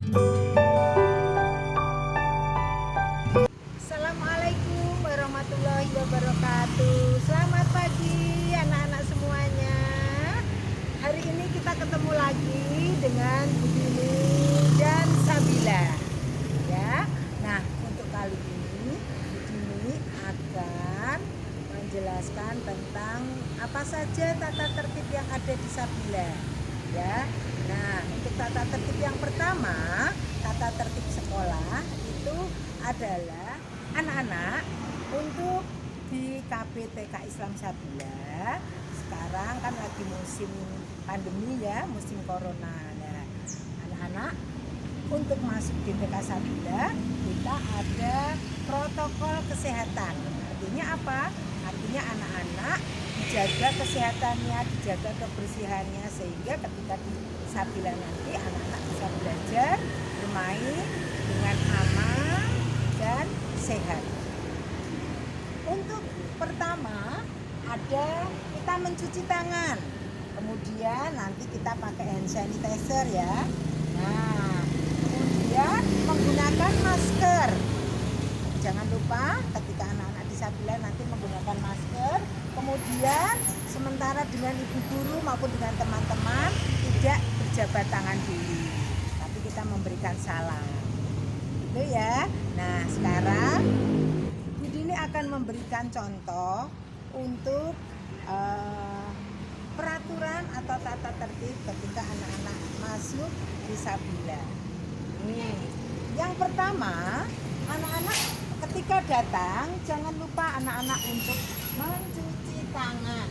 Assalamualaikum warahmatullahi wabarakatuh. Selamat pagi anak-anak semuanya. Hari ini kita ketemu lagi dengan Budini dan Sabila. Ya. Nah, untuk kali ini Budini akan menjelaskan tentang apa saja tata tertib yang ada di Sabila. Ya. Nah, untuk tata tertib yang pertama, tata tertib sekolah itu adalah anak-anak untuk di KPTK Islam Sabila. Sekarang kan lagi musim pandemi ya, musim corona. Nah, anak-anak untuk masuk di TK Sabila kita ada protokol kesehatan. Artinya apa? Artinya anak-anak dijaga kesehatannya, dijaga kebersihannya, sehingga ketika di Sabila nanti anak-anak bisa belajar, bermain dengan aman dan sehat. Untuk pertama ada kita mencuci tangan, kemudian nanti kita pakai hand sanitizer ya. Nah, kemudian menggunakan masker. Jangan lupa ketika anak-anak di Sabila nanti menggunakan masker. Kemudian sementara dengan ibu guru maupun dengan teman-teman tidak berjabat tangan dulu, tapi kita memberikan salam. Itu ya. Nah, sekarang Budini akan memberikan contoh untuk peraturan atau tata tertib ketika anak-anak masuk di Sabila. Yang pertama, anak-anak ketika datang jangan lupa anak-anak untuk mencuci tangan.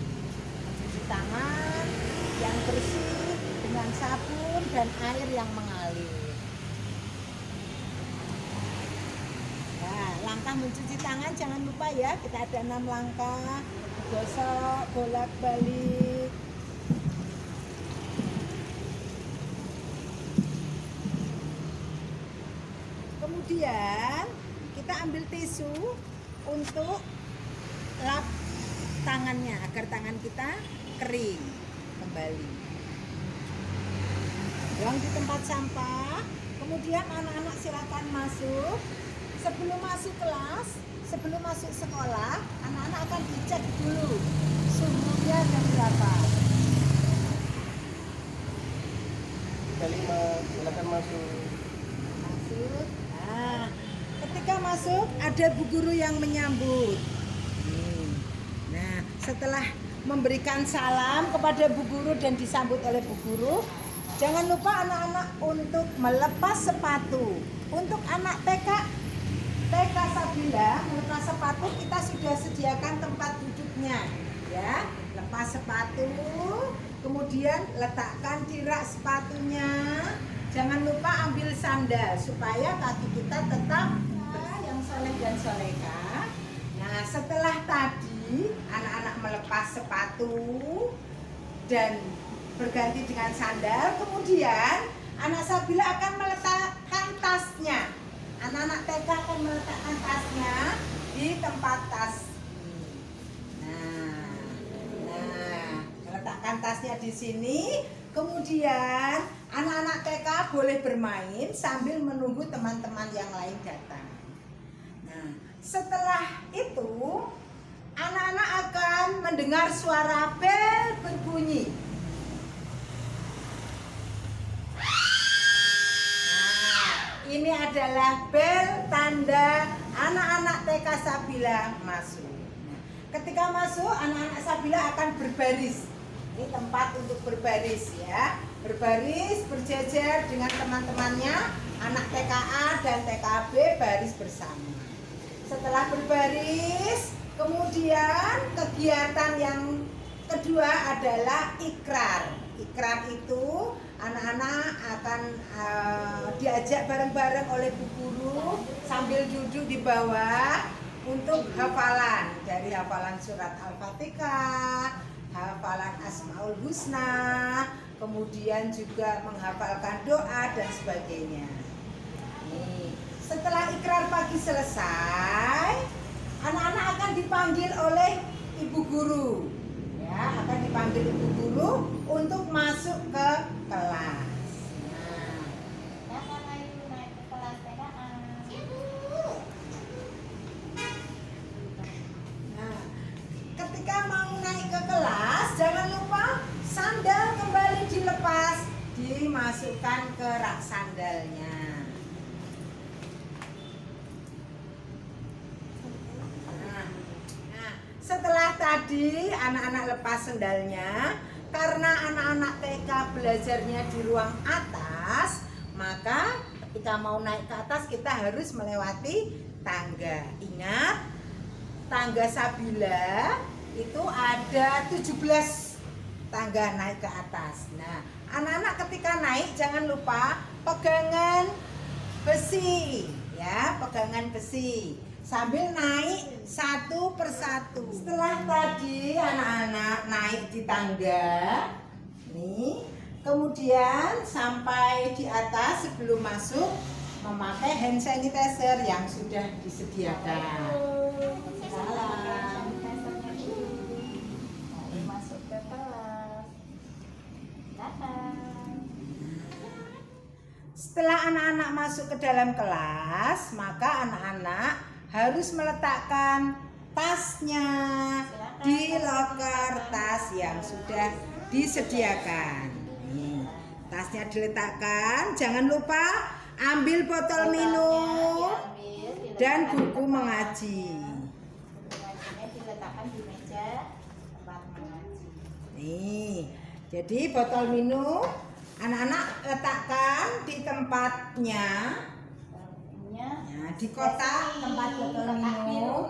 Mencuci tangan yang bersih dengan sabun dan air yang mengalir. Nah, langkah mencuci tangan jangan lupa ya, kita ada 6 langkah. Gosok, bolak-balik. Kemudian kita ambil tisu untuk lap tangannya agar tangan kita kering kembali. Buang di tempat sampah. Kemudian anak-anak silakan masuk. Sebelum masuk kelas, sebelum masuk sekolah, anak-anak akan dicek dulu suhunya jam berapa. Silakan masuk. Masuk. Nah, ketika masuk ada bu guru yang menyambut. Nah, setelah memberikan salam kepada bu guru dan disambut oleh bu guru, jangan lupa anak-anak untuk melepas sepatu. Untuk anak TK Sabila melepas sepatu kita sudah sediakan tempat duduknya ya. Lepas sepatu, kemudian letakkan di rak sepatunya. Jangan lupa ambil sandal supaya kaki kita tetap yang soleh dan solehah. Nah, setelah tadi anak-anak melepas sepatu dan berganti dengan sandal, kemudian anak Sabila akan meletakkan tasnya. Anak-anak TK akan meletakkan tasnya di tempat tas. Nah, meletakkan tasnya di sini. Kemudian anak-anak TK boleh bermain sambil menunggu teman-teman yang lain datang. Nah, setelah itu anak-anak akan mendengar suara bel berbunyi. Ini adalah bel tanda anak-anak TK Sabila masuk. Nah, ketika masuk, anak-anak Sabila akan berbaris. Ini tempat untuk berbaris ya. Berbaris, berjejer dengan teman-temannya. Anak TKA dan TKB baris bersama. Setelah berbaris, kemudian kegiatan yang kedua adalah ikrar. Ikrar itu anak-anak akan diajak bareng-bareng oleh bu guru sambil duduk di bawah untuk hafalan. Dari hafalan surat Al-Fatihah, hafalan Asmaul Husna, kemudian juga menghafalkan doa dan sebagainya. Setelah ikrar pagi selesai, anak-anak akan dipanggil oleh ibu guru. Ya, akan dipanggil ibu guru untuk masuk ke kelas. Nah, sandalnya. Nah, setelah tadi anak-anak lepas sandalnya, karena anak-anak TK belajarnya di ruang atas, maka ketika mau naik ke atas kita harus melewati tangga. Ingat, tangga Sabila itu ada 17 tangga naik ke atas. Nah, anak-anak ketika naik jangan lupa pegangan besi, ya, pegangan besi sambil naik satu persatu. Setelah tadi anak-anak naik di tangga, nih, kemudian sampai di atas sebelum masuk memakai hand sanitizer yang sudah disediakan. Salam. Masuk ke kelas. Setelah anak-anak masuk ke dalam kelas, maka anak-anak harus meletakkan tasnya di loker tas yang sudah disediakan. Nih, tasnya diletakkan, jangan lupa ambil botol minum dan buku mengaji. Mengajinya diletakkan di meja tempat mengaji. Nih, jadi botol minum anak-anak letakkan di tempatnya, di kotak tempat botol minum.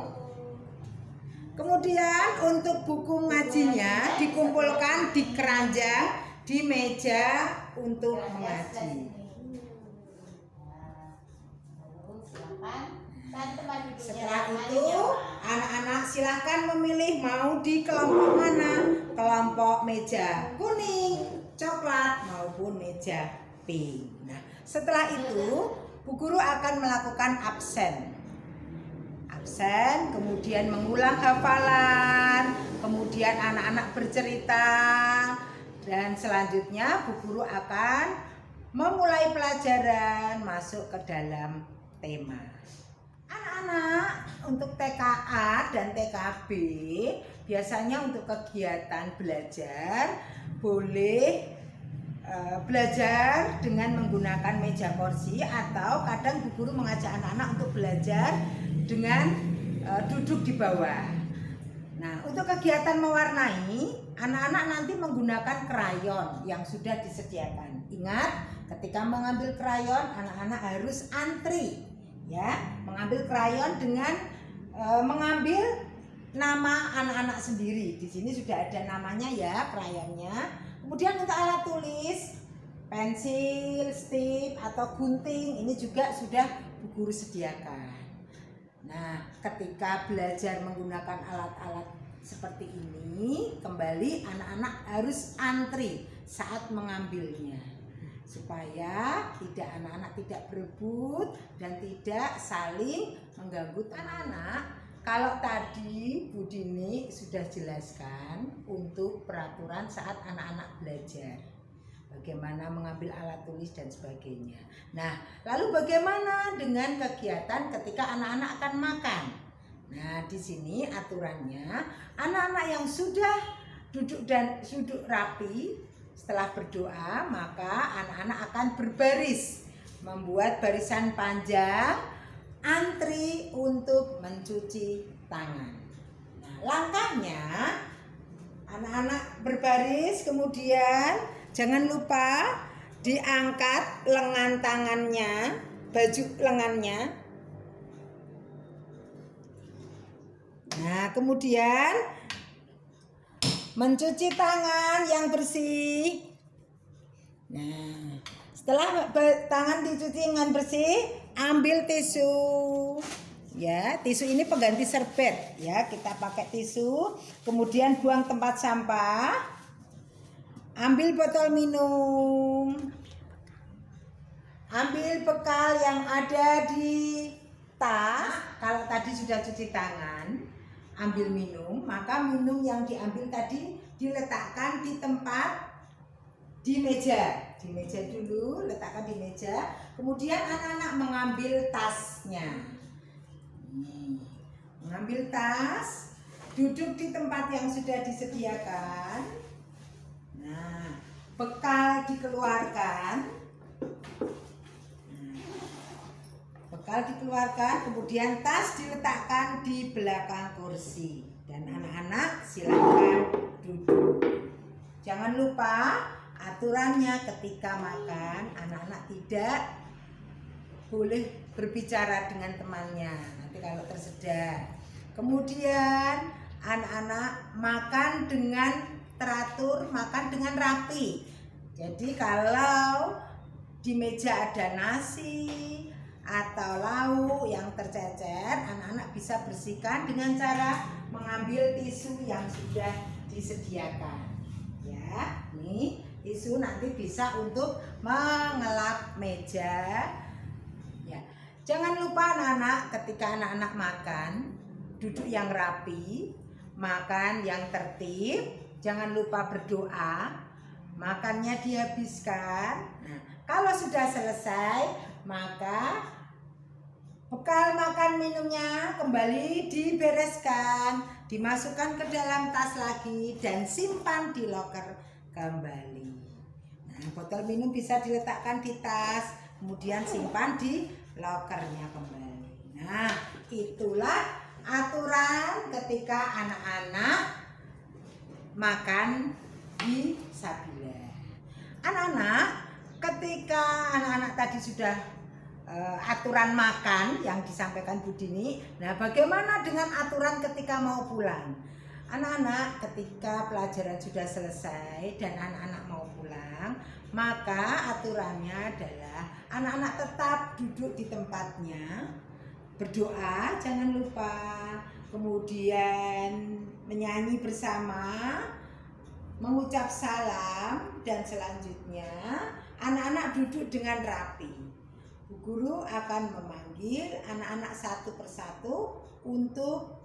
Kemudian untuk buku ngajinya dikumpulkan di keranjang di meja untuk mengaji. Setelah itu anak-anak silahkan memilih mau di kelompok mana, kelompok meja kuning, coklat maupun meja pink. Nah, setelah itu Bu Guru akan melakukan absen, kemudian mengulang hafalan, kemudian anak-anak bercerita, dan selanjutnya Bu Guru akan memulai pelajaran masuk ke dalam tema. Anak-anak untuk TKA dan TKB biasanya untuk kegiatan belajar boleh belajar dengan menggunakan meja kursi, atau kadang Bu Guru mengajak anak-anak untuk belajar dengan duduk di bawah. Nah, untuk kegiatan mewarnai, anak-anak nanti menggunakan krayon yang sudah disediakan. Ingat, ketika mengambil krayon, anak-anak harus antri, ya, mengambil krayon dengan mengambil nama anak-anak sendiri. Di sini sudah ada namanya ya, krayonnya. Kemudian untuk alat tulis, pensil, stip atau gunting, ini juga sudah Bu Guru sediakan. Nah, ketika belajar menggunakan alat-alat seperti ini, kembali anak-anak harus antri saat mengambilnya, supaya anak-anak tidak berebut dan tidak saling mengganggu anak-anak. Kalau tadi Bu Dini sudah jelaskan untuk peraturan saat anak-anak belajar, bagaimana mengambil alat tulis dan sebagainya. Nah, lalu bagaimana dengan kegiatan ketika anak-anak akan makan? Nah, di sini aturannya, anak-anak yang sudah duduk rapi setelah berdoa, maka anak-anak akan berbaris, membuat barisan panjang, antri untuk mencuci tangan. Nah, langkahnya anak-anak berbaris, kemudian jangan lupa diangkat lengan tangannya, baju lengannya. Nah, kemudian mencuci tangan yang bersih. Nah, setelah tangan dicuci dengan bersih, ambil tisu. Ya, tisu ini pengganti serbet ya, kita pakai tisu. Kemudian buang tempat sampah. Ambil botol minum. Ambil bekal yang ada di tas. Kalau tadi sudah cuci tangan, ambil minum, maka minum yang diambil tadi diletakkan di tempat, di meja. Di meja dulu, letakkan di meja. Kemudian anak-anak mengambil tasnya. Mengambil tas, duduk di tempat yang sudah disediakan. Nah, bekal dikeluarkan. Bekal dikeluarkan, kemudian tas diletakkan di belakang kursi. Dan anak-anak silakan duduk. Jangan lupa aturannya ketika makan, anak-anak tidak boleh berbicara dengan temannya. Nanti kalau tersedak. Kemudian anak-anak makan dengan teratur, makan dengan rapi. Jadi kalau di meja ada nasi atau lauk yang tercecer, anak-anak bisa bersihkan dengan cara mengambil tisu yang sudah disediakan. Ya, nih tisu nanti bisa untuk mengelap meja. Ya, jangan lupa anak-anak ketika anak-anak makan duduk yang rapi, makan yang tertib, jangan lupa berdoa, makannya dihabiskan. Nah, kalau sudah selesai, maka bekal makan minumnya kembali dibereskan, dimasukkan ke dalam tas lagi dan simpan di loker kembali. Nah, botol minum bisa diletakkan di tas, kemudian simpan di lokernya kembali. Nah, itulah aturan ketika anak-anak makan di Sabila. Anak-anak, ketika anak-anak tadi sudah aturan makan yang disampaikan Bu Dini, nah bagaimana dengan aturan ketika mau pulang? Anak-anak ketika pelajaran sudah selesai dan anak-anak mau pulang, maka aturannya adalah anak-anak tetap duduk di tempatnya, berdoa jangan lupa, kemudian menyanyi bersama, mengucap salam, dan selanjutnya anak-anak duduk dengan rapi. Bu Guru akan memanggil anak-anak satu persatu untuk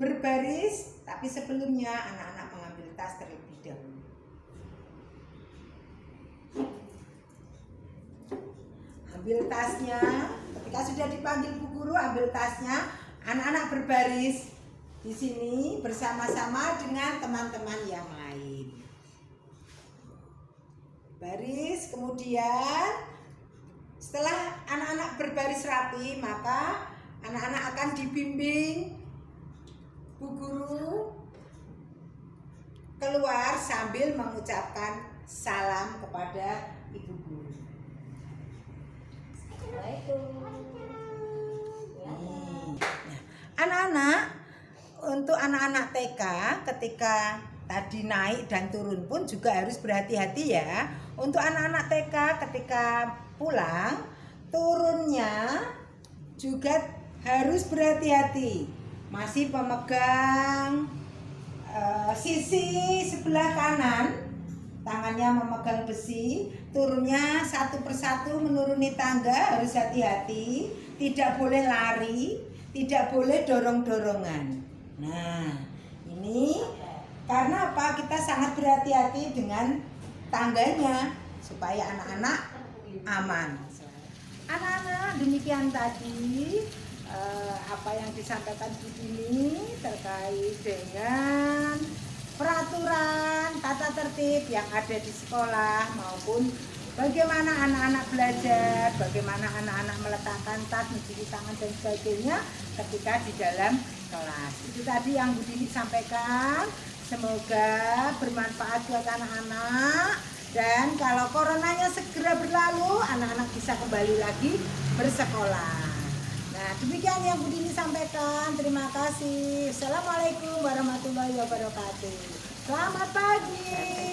berbaris, tapi sebelumnya anak-anak mengambil tas terlebih dahulu. Ambil tasnya, ketika sudah dipanggil Bu Guru, ambil tasnya, anak-anak berbaris di sini bersama-sama dengan teman-teman yang lain. Baris, kemudian setelah anak-anak berbaris rapi, maka anak-anak akan dibimbing Bu Guru keluar sambil mengucapkan salam kepada Ibu Guru. Anak-anak, untuk anak-anak TK ketika tadi naik dan turun pun juga harus berhati-hati ya. Untuk anak-anak TK ketika pulang, turunnya juga harus berhati-hati. Masih pemegang sisi sebelah kanan, tangannya memegang besi, turunnya satu persatu menuruni tangga harus hati-hati, tidak boleh lari, tidak boleh dorong-dorongan. Nah, ini karena apa? Kita sangat berhati-hati dengan tangganya supaya anak-anak aman. Anak-anak, demikian tadi apa yang disampaikan Bu Dini terkait dengan peraturan tata tertib yang ada di sekolah maupun bagaimana anak-anak belajar, bagaimana anak-anak meletakkan tas, mencuci tangan dan sebagainya ketika di dalam kelas. Itu tadi yang Bu Dini sampaikan. Semoga bermanfaat buat anak-anak, dan kalau coronanya segera berlalu, anak-anak bisa kembali lagi bersekolah. Nah, demikian yang Bu Dini sampaikan. Terima kasih. Assalamualaikum warahmatullahi wabarakatuh. Selamat pagi.